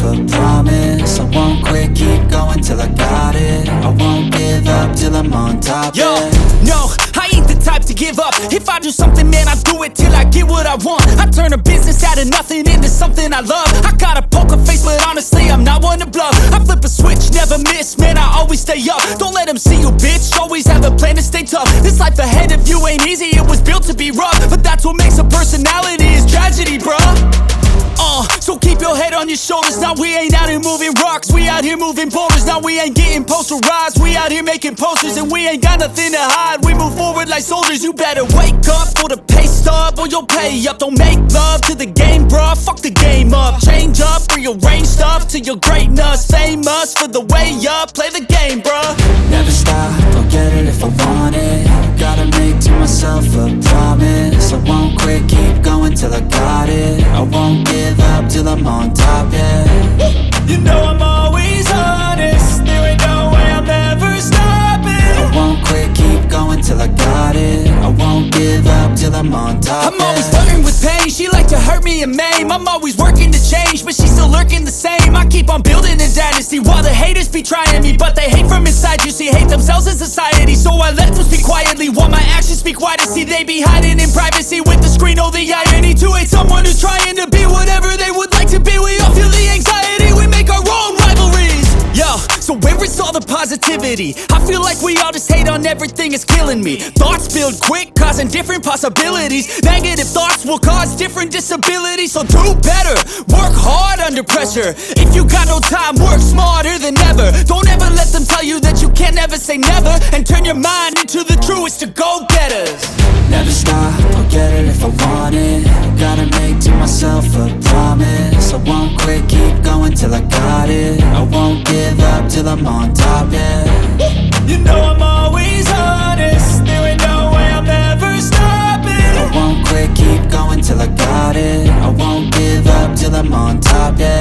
a promise. I won't quit, keep going till I got it. I won't give up till I'm on top. Yo, no, I ain't the type to give up. If I do something, man, I do it till I get what I want. I turn a business out of nothing into something I love. I got a poker face, but honestly, I'm not one to bluff. I flip a switch, never miss, man, I always stay up. Don't let them see you, bitch, always have a plan to stay tough. This life ahead of you ain't easy, it was built to be rough. But that's what makes a personality, is tragedy, bruh. So keep your head on your shoulders. Now we ain't out here moving rocks, we out here moving boulders. Now we ain't getting posterized, we out here making posters. And we ain't got nothing to hide, we move forward like soldiers. You better wake up for the pay stub, or you'll pay up. Don't make love to the game, bruh, fuck the game up. Change up, rearrange stuff to your greatness. Famous for the way up, play the game, bruh. Never stop, I'll get it if I want it. Gotta make to myself a promise. I won't quit, keep going till I got it. I won't give up till I'm on top, yeah. You know I'm always honest, there ain't no way I'm ever stopping. I won't quit, keep going till I got it. I won't give up till I'm on top, I'm always flirting with pain, she like to hurt me and maim. I'm always working to change, but she's still lurking the same. I keep on building a dynasty while the haters be trying me. But they hate from inside, you see, hate themselves in society. So I let them speak quietly while my actions speak wider. See, they be hiding in privacy with the screen, oh the irony. To hate someone who's trying to be whatever they would like to be. We all feel the anxiety, we make our own rivalries. Yo, so where is all the positivity? I feel like we all just hate on everything, it's killing me. Thoughts build quick, causing different possibilities. Negative thoughts will cause different disabilities. So do better, work hard under pressure. If you got no time, work smarter than ever. Don't ever let them tell you that you can't never say never. And turn your mind into the truest of go-getters. Never stop, I'll get it if I want it. Gotta make to myself a promise. I won't quit, keep going till I got it. I won't give up till I'm on top, yeah. You know I'm always honest, there ain't no way I'm ever stopping. I won't quit, keep going till I got it. I won't give up till I'm on top, yeah.